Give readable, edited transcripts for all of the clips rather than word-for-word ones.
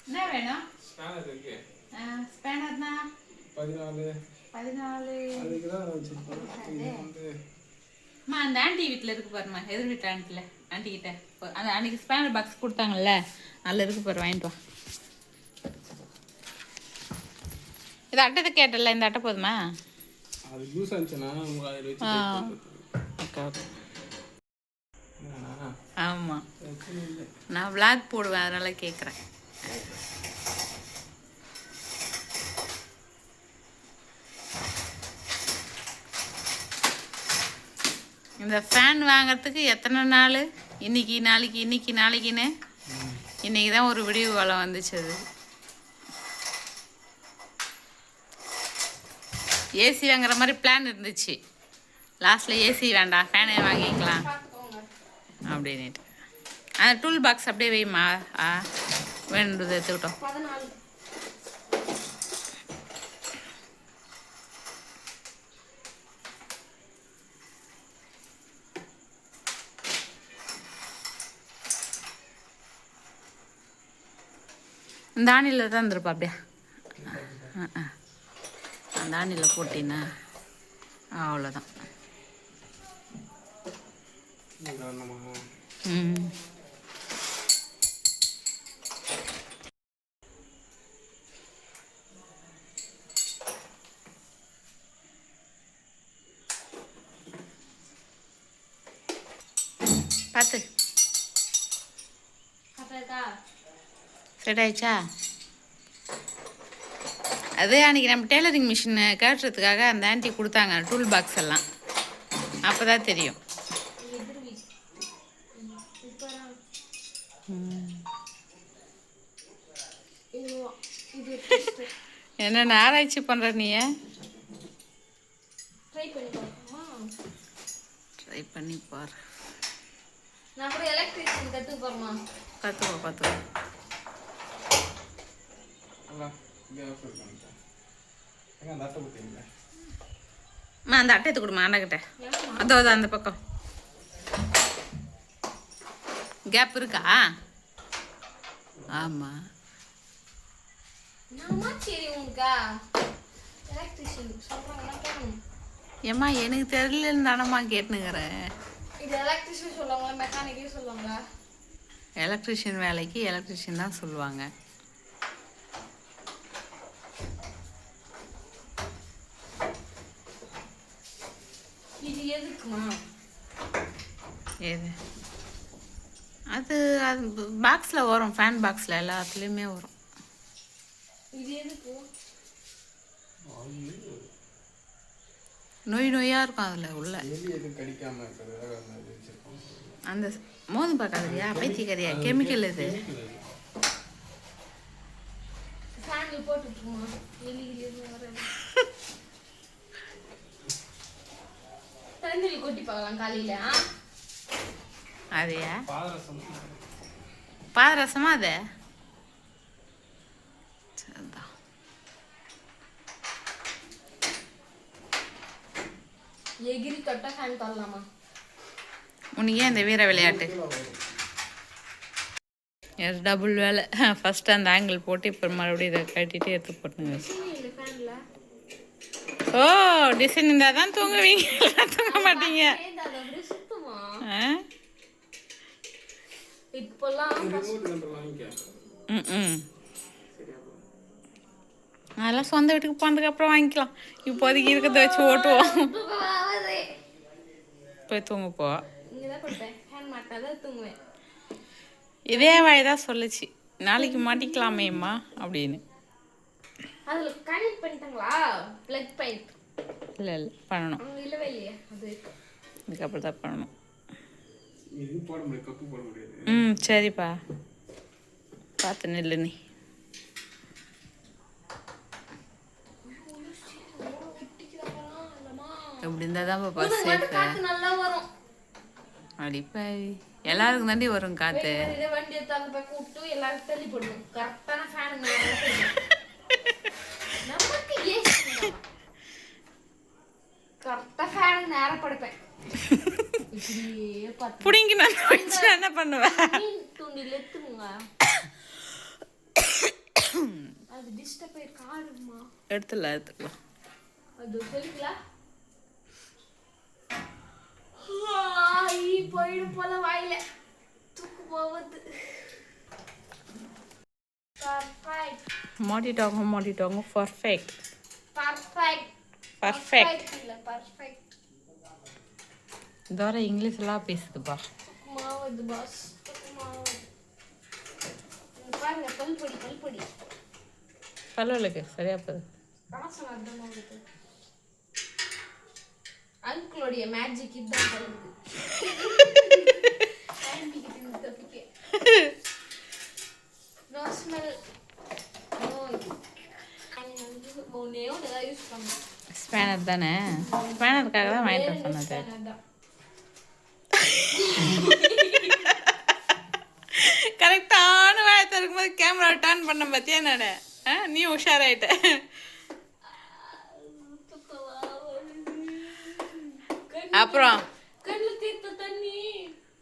என்ன வேணும்? ஸ்பேனர் இருக்கு. ஸ்பேனர்னா 14 அதுக்கு தான் வச்சிருக்கோம். இது வந்து அந்த ஆண்டி வீட்டில் இருக்கு பாருமா, எதிர் வீட்டு ஆண்டியில் ஆண்டி கிட்ட அந்த அன்னைக்கு ஸ்பேனர் பாக்ஸ் கொடுத்தாங்கல்ல, அதில் இருக்கு பாரு, வாங்கிட்டு வா. இது அட்டை கேட்டல, இந்த அட்டை போதுமா? அது யூஸ் ஆச்சுன்னா உங்க அதில் வச்சு ஓகே ஓகே. என்னண்ணா ஆமாம், நான் விளாக் போடுவேன், அதனால கேட்குறேன். இந்த ஃபேன் வாங்கிறதுக்கு எத்தனை நாள், இன்னைக்கு நாளைக்கு இன்னைக்கு நாளைக்குன்னு, இன்னைக்கு தான் ஒரு விடிவு காலம் வந்துச்சு. அது ஏசி வாங்குற மாதிரி பிளான் இருந்துச்சு, லாஸ்ட்டில் ஏசி வேண்டாம் ஃபேனே வாங்கிக்கலாம் அப்படின்ட்டு. அந்த டூல் பாக்ஸ் அப்படியே வைமா, வேணுன்றது எடுத்துக்கிட்டோம். இந்த ஆணியில் தான் இருந்திருப்பா அப்படியே. அந்த ஆணியில் போட்டின்னா அவ்வளோதான். பார்த்து செட் ஆயிடுச்சா? அது அன்றைக்கி நம்ம டெய்லரிங் மிஷின் கேட்டுறதுக்காக அந்த ஆண்டி கொடுத்தாங்க டூல் பாக்ஸ் எல்லாம், அப்போ தான் தெரியும். என்ன ஆராய்ச்சி பண்ணுற நீ? ட்ரை பண்ணி பாரு. கற்றுக்கோ. அந்த அட்டை எடுத்து கொடுமா, அண்ணக்கிட்ட. அதோ அந்த பக்கம் கேப் இருக்கா? ஆமாம். ஏம்மா எனக்கு தெரியலன்னு தானம்மா கேட்டுனுங்கிறேன். எலக்ட்ரிஷியன் வேலைக்கு எலக்ட்ரிஷியன் தான் சொல்லுவாங்க. எது அது? அது பாக்ஸில் வரும், ஃபேன் பாக்ஸில் எல்லாத்துலேயுமே வரும். நோயாக இருக்கும் அதில் உள்ள. அந்த மோதும் பார்க்காதரியா, பைத்தியக்காரியா, கெமிக்கல் இது. கொட்டி பார்க்கலாம் காலையில. அதையா பாதரசமா? அது எகிரி தொட்டா ஃபேன் தரலாமா? உனக்கு ஏன் இந்த வீர விளையாட்டு? டபுள் வேலை. ஃபர்ஸ்ட் அந்த ஆங்கிள் போட்டு இப்போ மறுபடியும் இதை கட்டிட்டு எடுத்து போட்டுங்க. ஓ, டிசைன் இருந்தால் தான் தூங்குவீங்க, தூங்க மாட்டீங்க. அதெல்லாம் சொந்த வீட்டுக்கு போனதுக்கப்புறம் வாங்கிக்கலாம். இப்போதைக்கு இருக்கிறத வச்சு ஓட்டுவோம். போய் தூங்க போ. இதே வாய்தான் சொல்லுச்சு, நாளைக்கு மாட்டிக்கலாமேம்மா அப்படின்னு. இல்லை இல்லை பண்ணணும், இதுக்கப்புறம் தான் பண்ணணும். சரிப்பா, பார்த்து நில்லு நீ. இப்படி இருந்தால் தான் பாப்பா சேஃபு. அடிப்பாவி, எல்லாருக்கும் தாண்டி வரும் காற்று. புடிங்கி நான் என்ன பண்ணுவேன்? அது டிஸ்டர்ப் ஆயி காடுமா. எடுத்துக்கலாம். அது தெரியல. போயிடும் போல வாயில தூக்கு போகுது. பர்ஃபெக்ட். மாட்டிட்டாங்க பர்ஃபெக்ட். பர்ஃபெக்ட். பர்ஃபெக்ட். இல்ல பர்ஃபெக்ட். தோர இங்கிலீஷ்லாம் பேசுதுப்பா. மாவுது பாஸ். மாவு. பாருங்க பல்பொடி. பல்லலுக்கு சரியா போகுது. காசு அர்த்தமா இருக்கு. அங்கிளோடைய மேஜிக் இதான் பண்ணுது. ஆன்டி கிட்ட இருந்து தப்பிக்க. No smell. நோ. நேம் ஏதாவது யூஸ் பண்ணு. ஸ்பேனர் தானே. ஸ்பேனருக்காக தான் வாங்கிட்டு சொன்னது. கரெக்டான வாயத்தை இருக்கும்போது கேமரா டர்ன் பண்ண பார்த்தியா நான். நீ உஷாராயிட்ட. அப்புறம் கண்ணில் தீர்த்த தண்ணி.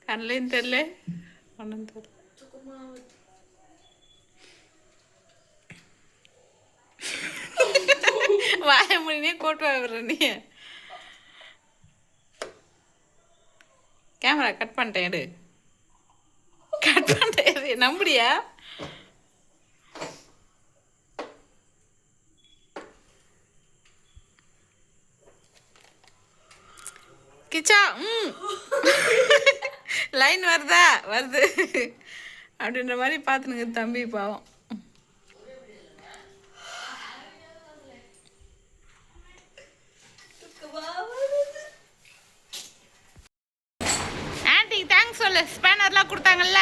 கண்ணிலையும் தெரியல ஒன்றும் தெரியல. வாய முடினே கோட்டு வாங்குற நீ. கேமரா கட் பண்ணிட்டேன் எடு. கட் பண்ணிட்டேன் நம்புறியா? கிச்சா லைன் வருது அப்படின்ற மாதிரி பார்த்துனுங்க தம்பி பாவம். ஆன்ட்டிக்கு தேங்க்ஸ் சொல்லு. ஸ்பேனர்லாம் கொடுத்தாங்கல்ல.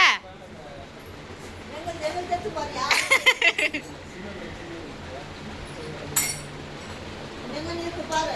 பாரு